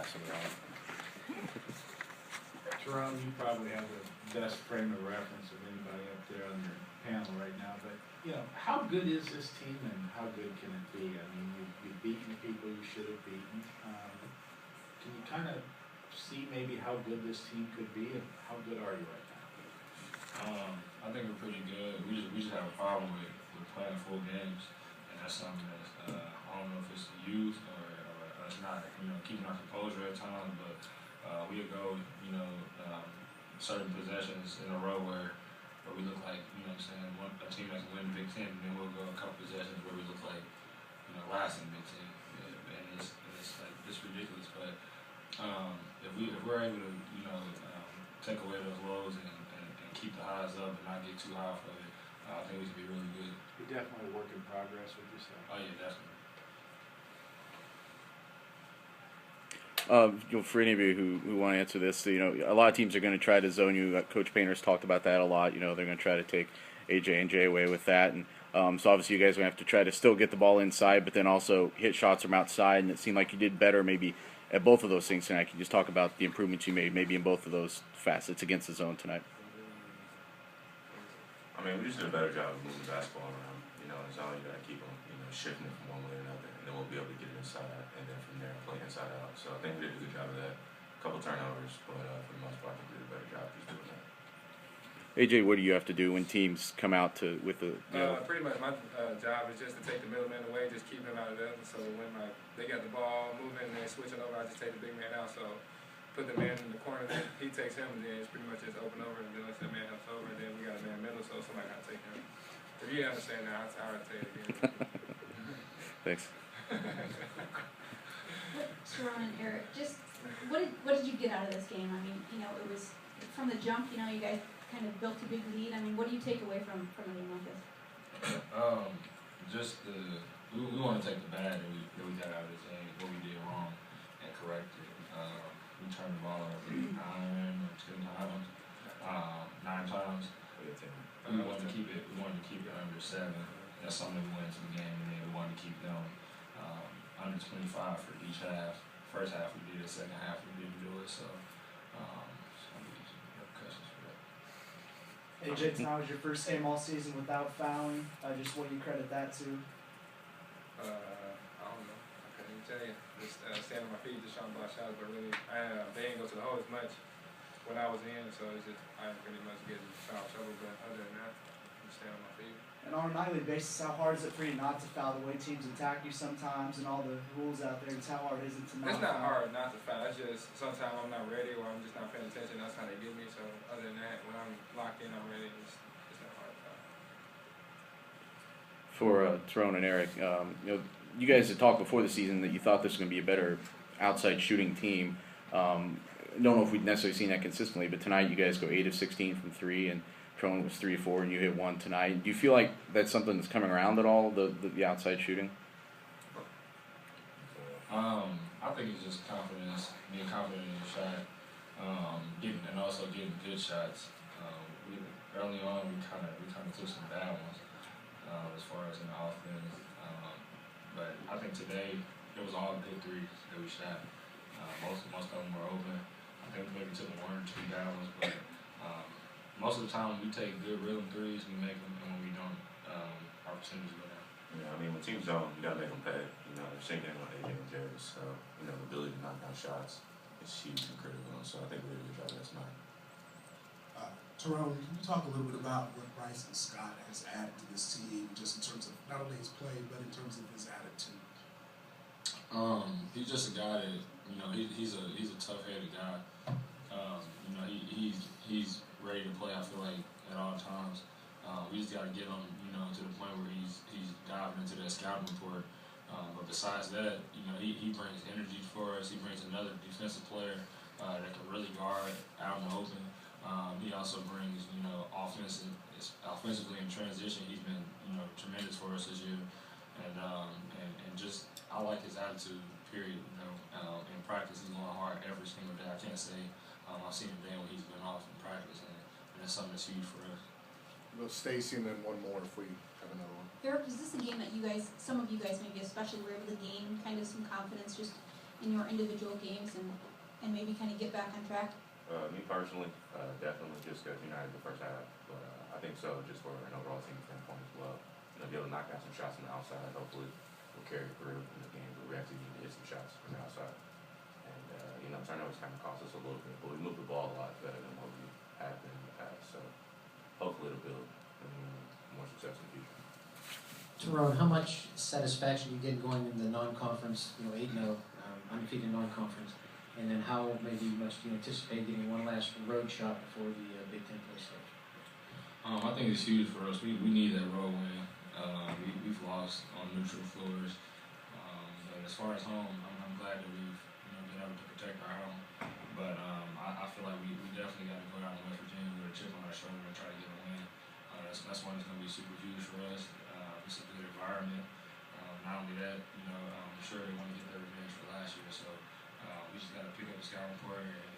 passing it on. Terone, you probably have the best frame of reference of anybody up there on your panel right now, but, you know, how good is this team and how good can it be? I mean, you've beaten the people you should have beaten. Can you kind of see maybe how good this team could be, and how good are you right now? I think we're pretty good. We just have a problem with playing full games, and that's something that's I don't know if it's the youth or it's not, you know, keeping our composure at times, but we'll go, you know, certain possessions in a row where we look like, you know what I'm saying, a team that can win the Big Ten, and then we'll go a couple possessions where we look like, you know, last in the Big Ten, and it's like it's ridiculous. But if we're able to, you know, take away those lows and keep the highs up and not get too high for it, I think we can be really good. You're definitely a work in progress with yourself. Oh yeah, definitely. You know, for any of you who want to answer this, you know, a lot of teams are going to try to zone you. Coach Painter's talked about that a lot. You know, they're going to try to take AJ and Jay away with that, and so obviously you guys are going to have to try to still get the ball inside, but then also hit shots from outside. And it seemed like you did better maybe at both of those things tonight. Can you just talk about the improvements you made maybe in both of those facets against the zone tonight? I mean, we just did a better job of moving the basketball around. You know, in zone you got to keep them, you know, shifting it from one way to another, and then we'll be able to get it inside, and then from there play inside out. So I think we did a good job of that. A couple turnovers, but for the most part, I think we did a better job just doing that. AJ, what do you have to do when teams come out with the? You know, pretty much my job is just to take the middleman away, just keep him out of them. So when they got the ball moving and they're switching over, I just take the big man out. So put the man in the corner, then he takes him, and then it's pretty much just open over, and then let that man helps over, and then we got a man middle, so somebody got to take him. If you understand that, I'll tell you again. Thanks. Terone and Errick, just what did you get out of this game? I mean, you know, it was from the jump. You know, you guys kind of built a big lead. I mean, what do you take away from a game like this? Just we want to take the bad that we got out of this game, what we did wrong, and correct it. We turned the ball over 9 or 10 times, 9 times. We wanted to keep it. We wanted to keep it under 7. That's something we went into the game, and then we wanted to keep going under 25 for each half. First half we did it. Second half we didn't do it. So, some repercussions for that. AJ, tonight was your first game all season without fouling. Just what do you credit that to? I don't know. I couldn't even tell you. Just stand on my feet, just trying to block shots, but really, they didn't go to the hole as much when I was in, so it's just I didn't pretty much get in foul trouble. But other than that, just stand on my feet. And on a nightly basis, how hard is it for you not to foul the way teams attack you sometimes and all the rules out there? Just how hard is it to not It's not foul? hard not to foul. It's just sometimes I'm not ready or I'm just not paying attention. That's how they get me. So other than that, when I'm locked in, I'm ready. It's not hard to foul. For Terone and Errick, you know, you guys had talked before the season that you thought this was going to be a better outside shooting team. Don't know if we'd necessarily seen that consistently, but tonight you guys go 8 of 16 from 3, and Terone was 3 of 4, and you hit 1 tonight. Do you feel like that's something that's coming around at all, the outside shooting? I think it's just confidence, being confident in your shot, and also getting good shots. Early on, we kind of took some bad ones as far as in the offense, but I think today it was all good threes that we shot. Most of them were open. I think we maybe took 1 or 2 bad ones, but most of the time when we take good rhythm threes, we make them, and when we don't, our percentages go down. Yeah, I mean, when teams zone, you got to make them pay. You know, the same thing with AJ and Jerry. So, you know, the ability to knock down shots is huge and critical. So I think we did a good job last night. Terone, can you talk a little bit about what Bryson Scott has added to this team, just in terms of not only his play, but in terms of his attitude? He's just a guy that, you know, he's a tough-headed guy. You know, he's ready to play, I feel like, at all times. We just got to get him, you know, to the point where he's diving into that scouting report. But besides that, you know, he brings energy for us. He brings another defensive player that can really guard out in the open. He also brings, you know, offensively in transition. He's been, you know, tremendous for us this year. And just, I like his attitude, period. You know, in practice, he's going hard every single day. I can't say I've seen a day when he's been off in practice, and that's something that's huge for us. Well, Stacy, and then one more if we have another one. Errick, is this a game that some of you guys maybe especially were able to gain kind of some confidence just in your individual games and maybe kind of get back on track? Me personally, definitely just because you're not in the first half, but I think so just for an overall team standpoint as well. You know, be able to knock out some shots on the outside, hopefully will carry through in the game, but we actually need to hit some shots from the outside. And, you know, turnovers kind of cost us a little bit, but we move the ball a lot better than what we have been in the past, so hopefully it'll build more success in the future. Terone, how much satisfaction you get going in the non-conference, 8-0, undefeated non-conference, and then how maybe much do you anticipate getting one last road shot before the Big Ten play starts? I think it's huge for us. We need that road win. We've lost on neutral floors, but as far as home, I'm glad that we've been able to protect our home. But I feel like we definitely got to go out in West Virginia with a chip on our shoulder and try to get a win. That's one that's going to be super huge for us. It's a good environment. Not only that, I'm sure they want to get their revenge for last year. So we just got to pick up the scouting report and